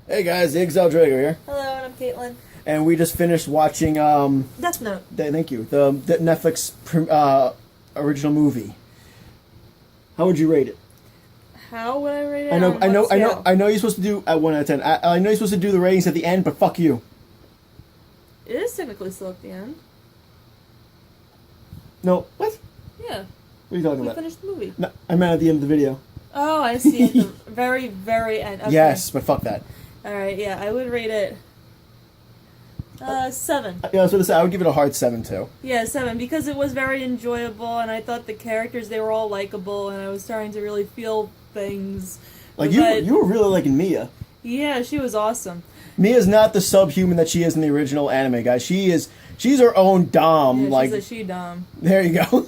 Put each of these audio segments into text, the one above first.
Hey guys, the Exile Drago here, Hello, and I'm Caitlin. and we just finished watching. Death Note. Thank you. The Netflix original movie. How would you rate it? How would I rate it? I know, on I know, what I know, scale? I know. You're supposed to do at 1 out of 10. I know you're supposed to do the ratings at the end, but fuck you. It is technically still at the end. No, what? Yeah, What are you talking we about? finished the movie. No, I meant at the end of the video. Oh, I see. At the very, very end. Okay. Yes, but fuck that. All right. Yeah, I would rate it. 7. Yeah, I was going to say I would give it a hard 7 too. Yeah, 7 because it was very enjoyable, and I thought the characters they were all likable, and I was starting to really feel things. Like But- you were really liking Mia. Yeah, she was awesome. Mia's not the subhuman that she is in the original anime, guys. She's her own dom. Yeah, like she's a she-dom. there you go.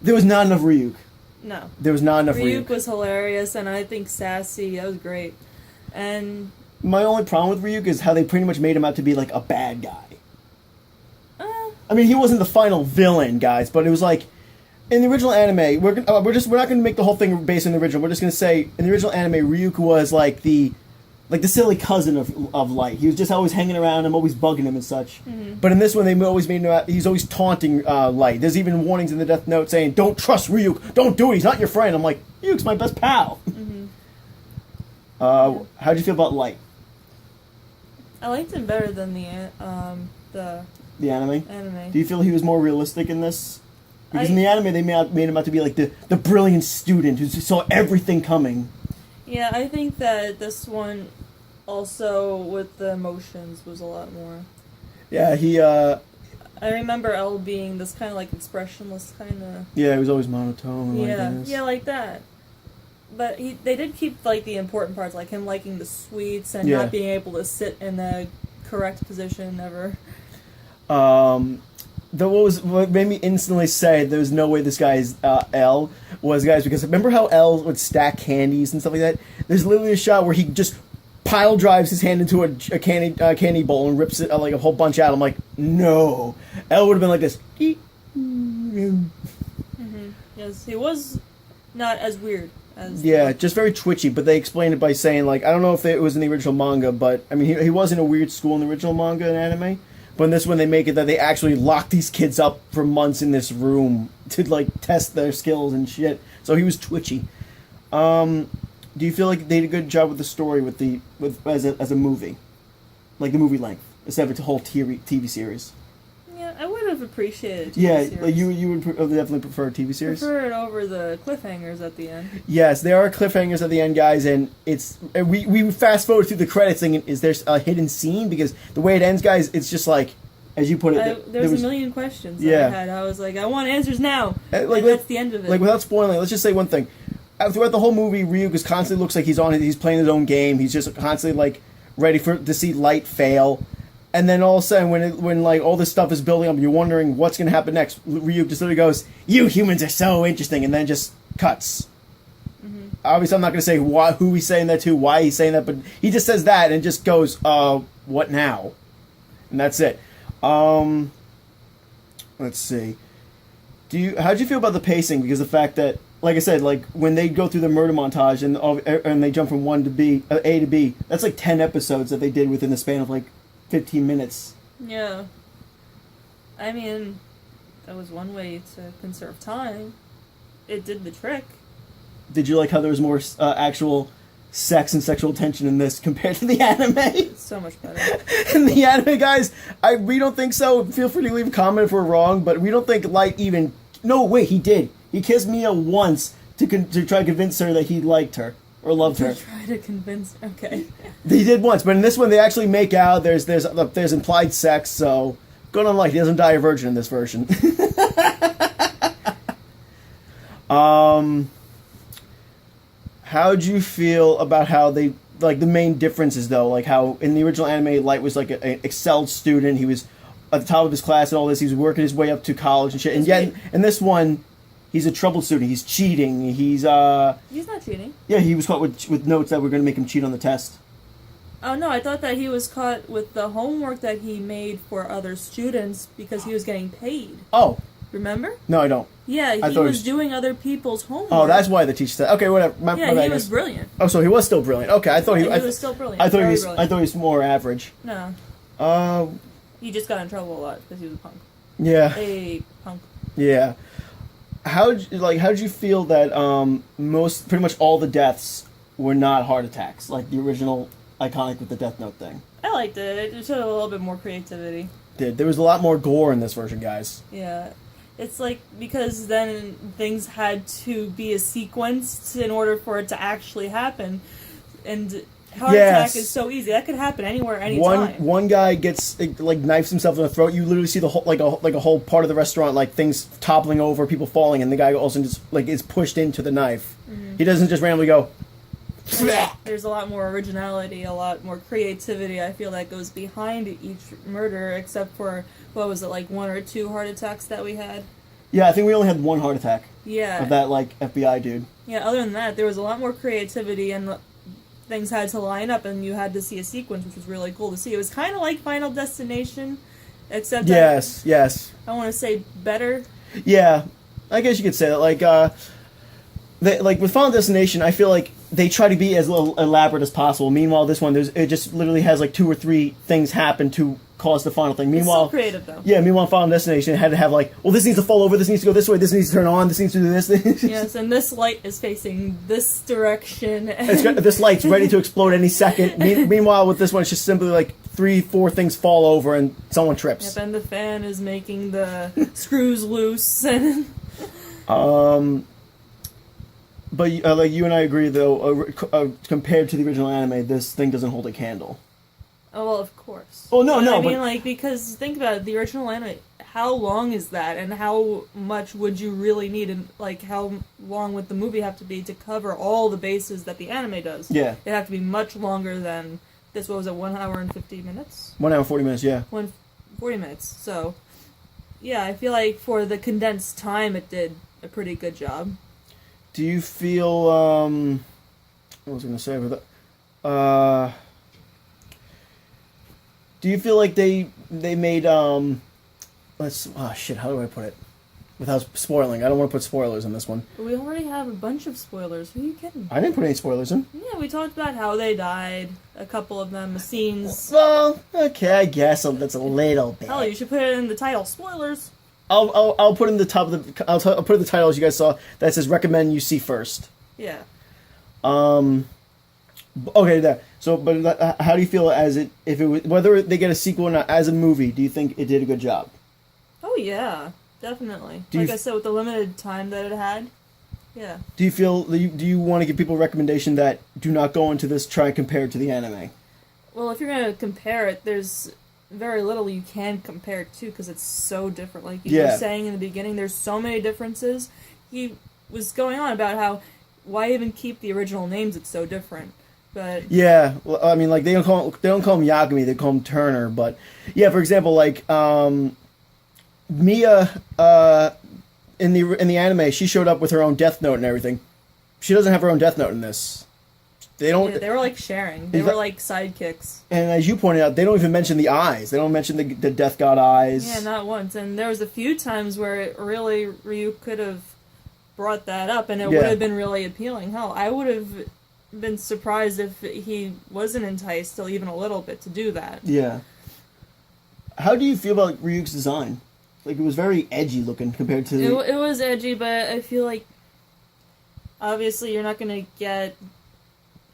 There was not enough Ryuk. No. There was not enough Ryuk. Ryuk was hilarious, and I think sassy. That was great. And My only problem with Ryuk is how they pretty much made him out to be like a bad guy. uh, I mean, he wasn't the final villain, guys, but it was like in the original anime. We're not going to make the whole thing based on the original. We're just going to say in the original anime, Ryuk was like the silly cousin of Light. He was just always hanging around him, always bugging him and such. Mm-hmm. But in this one, they always made him out. He's always taunting Light. There's even warnings in the Death Note saying, "Don't trust Ryuk. Don't do it. He's not your friend." I'm like, Ryuk's my best pal. Mm-hmm. How'd you feel about Light? I liked him better than the The anime? anime. Do you feel he was more realistic in this? Because I- in the anime, they made him out to be like the brilliant student who saw everything coming. Yeah, I think that this one also with the emotions was a lot more. Yeah, he I remember L being this kind of like expressionless kind of. he was always monotone. Yeah, like this. yeah, like that. But they did keep like the important parts, like him liking the sweets and Yeah. not being able to sit in the correct position ever. What made me instantly say there was no way this guy's L was, guys, because remember how L would stack candies and stuff like that? There's literally a shot where he just pile drives his hand into a candy bowl and rips it like a whole bunch out. I'm like, no. L would have been like this. Yes, he was not as weird as. Yeah, just very twitchy, but they explained it by saying, like, I don't know if it was in the original manga, but, I mean, he was in a weird school in the original manga and anime, but in this one they make it that they actually lock these kids up for months in this room to, like, test their skills and shit, so he was twitchy. Do you feel like they did a good job with the story as a movie? Like, the movie length, instead of a whole TV series? Yeah, I would have appreciated a TV Yeah, series. like you would definitely prefer a TV series? Prefer it over the cliffhangers at the end. Yes, there are cliffhangers at the end, guys, and we fast forward through the credits thinking, is there a hidden scene? Because the way it ends, guys, it's just like, as you put it, There was a million questions Yeah. that I had. I was like, I want answers now. like, and that's the end of it. like without spoiling, let's just say one thing. Throughout the whole movie, Ryuk is constantly looks like he's playing his own game. He's just constantly like ready to see Light fail. And then all of a sudden, when like all this stuff is building up, you're wondering what's going to happen next. Ryuk just literally goes, "You humans are so interesting," and then just cuts. Mm-hmm. Obviously, I'm not going to say who he's saying that to, why he's saying that, but he just says that and just goes, "What now?" And that's it. Let's see. How'd you feel about the pacing? Because the fact that, like I said, like when they go through the murder montage and they jump from A to B, that's like 10 episodes that they did within the span of like 15 minutes. Yeah. I mean, that was one way to conserve time. It did the trick. Did you like how there was more actual sex and sexual tension in this compared to the anime? It's so much better. In the anime, guys, we don't think so. Feel free to leave a comment if we're wrong, but we don't think Light even... No, wait, he did. He kissed Mia once to try to convince her that he liked her. Or loved her. Try to convince. Okay. They did once, but in this one they actually make out. There's implied sex, so good on Light. He doesn't die a virgin in this version. How'd you feel about how they like the main differences though? Like how in the original anime, Light was like an excelled student. He was at the top of his class and all this. He was working his way up to college and shit. And yet in this one, he's a troubled student. He's cheating. He's not cheating. Yeah, he was caught with notes that were going to make him cheat on the test. Oh no, I thought that he was caught with the homework that he made for other students because he was getting paid. Oh, Remember? No, I don't. Yeah, he thought was doing other people's homework. Oh, that's why the teacher said. Okay, whatever. Yeah, he was brilliant. Oh, so he was still brilliant. Okay, I thought he was still brilliant. I thought brilliant. I thought he was more average. No. He just got in trouble a lot because he was a punk. Yeah. A punk. Yeah. How'd you feel that pretty much all the deaths were not heart attacks, like the original iconic with the Death Note thing? I liked it. It showed a little bit more creativity. There was a lot more gore in this version, guys. Yeah. It's like, because then things had to be a sequence in order for it to actually happen. And heart attack is so easy. That could happen anywhere, anytime. One guy gets, like, knifes himself in the throat. You literally see the whole, like a whole part of the restaurant, like, things toppling over, people falling, and the guy also just, like, is pushed into the knife. Mm-hmm. He doesn't just randomly go... There's a lot more originality, a lot more creativity, I feel, that goes behind each murder, except for, what was it, like 1 or 2 heart attacks that we had? Yeah, I think we only had 1 heart attack. Yeah. Of that, like, FBI dude. Yeah, other than that, there was a lot more creativity, and things had to line up, and you had to see a sequence, which was really cool to see. It was kind of like Final Destination, except yes. I want to say better. Yeah, I guess you could say that. Like with Final Destination, I feel like they try to be as elaborate as possible. Meanwhile, this one, it just literally has like 2 or 3 things happen to cause the final thing. Meanwhile, it's so creative though. Yeah, meanwhile, Final Destination had to have like, well, this needs to fall over, this needs to go this way, this needs to turn on, this needs to do this. Yes, and this light is facing this direction. This light's ready to explode any second. Meanwhile, with this one, it's just simply like 3, 4 things fall over and someone trips. Yep, and the fan is making the screws loose. And But like you and I agree, though, compared to the original anime, this thing doesn't hold a candle. Oh, well, of course. Oh, no, I mean, like, because think about it, the original anime, how long is that, and how much would you really need, and, like, how long would the movie have to be to cover all the bases that the anime does? Yeah. It'd have to be much longer than this, what was it, 1 hour and 50 minutes? 1 hour and 40 minutes, yeah. 40 minutes, so, yeah, I feel like for the condensed time, it did a pretty good job. Do you feel, what was I going to say with it? Do you feel like they made, how do I put it? Without spoiling. I don't want to put spoilers in this one. But we already have a bunch of spoilers. Who are you kidding? I didn't put any spoilers in. Yeah, we talked about how they died. A couple of them, scenes. Well, okay, I guess that's a little bit. Hell, you should put it in the title. Spoilers. I'll put in the top of the. I'll put in the title as you guys saw that says recommend you see first. Yeah. Okay, there. So, but how do you feel whether they get a sequel or not as a movie? Do you think it did a good job? Oh yeah, definitely. Like I said, with the limited time that it had, yeah. Do you feel? Do you want to give people a recommendation that do not go into this? Try and compare it to the anime. Well, if you're gonna compare it, there's very little you can compare it to because it's so different. Like you were saying in the beginning, there's so many differences. He was going on about how why even keep the original names? It's so different. But yeah, well, I mean, like they don't call him Yagami, they call him Turner. But yeah, for example, like Mia in the anime, she showed up with her own Death Note and everything. She doesn't have her own Death Note in this. They don't. Yeah, they were like sharing. They were like sidekicks. And as you pointed out, they don't even mention the eyes. They don't mention the Death God eyes. Yeah, not once. And there was a few times where it really Ryu could have brought that up, and it would have been really appealing. Hell, I would have been surprised if he wasn't enticed still even a little bit to do that. Yeah. How do you feel about Ryuk's design? Like, it was very edgy looking compared to... It was edgy, but I feel like obviously you're not going to get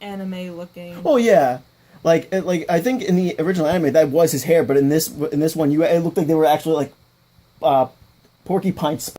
anime looking. Oh, yeah. Like I think in the original anime that was his hair, but in this one it looked like they were actually like porcupine spikes.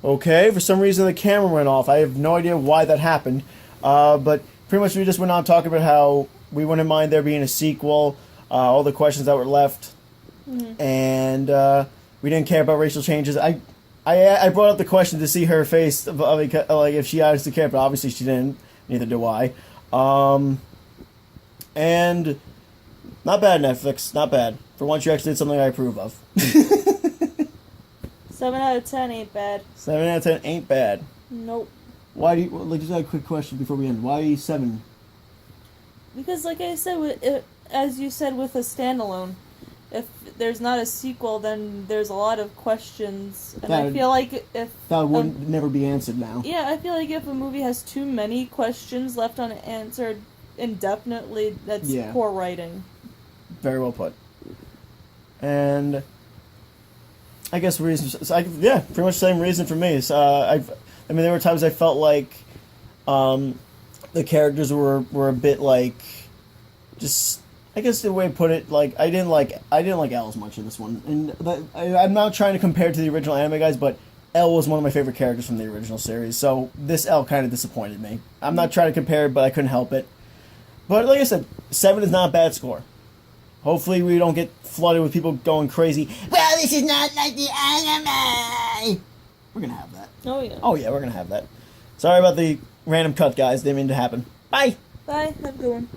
Okay, for some reason the camera went off. I have no idea why that happened. But pretty much we just went on talking about how we wouldn't mind there being a sequel, all the questions that were left, and we didn't care about racial changes. I brought up the question to see her face, like if she honestly cared, but obviously she didn't. Neither do I. And not bad, Netflix. Not bad. For once, you actually did something I approve of. 7 out of 10 ain't bad. 7 out of 10 ain't bad. Nope. Why do you... Like, just a quick question before we end. Why 7? Because, like I said, as you said with a standalone, if there's not a sequel, then there's a lot of questions, and That- I feel like if That would never be answered now. yeah, I feel like if a movie has too many questions left unanswered indefinitely, that's Yeah. poor writing. Very well put. And I guess reasons. Yeah, pretty much the same reason for me. I mean, there were times I felt like the characters were a bit like, just. I guess the way to put it, like I didn't like Elle as much in this one, and I'm not trying to compare to the original anime guys, but Elle was one of my favorite characters from the original series. So this Elle kind of disappointed me. I'm not trying to compare it, but I couldn't help it. But like I said, 7 is not a bad score. Hopefully we don't get flooded with people going crazy. Well, this is not like the anime. We're gonna have that. Oh yeah. Oh yeah, we're gonna have that. Sorry about the random cut, guys. Didn't mean to happen. Bye. Bye. Have a good one.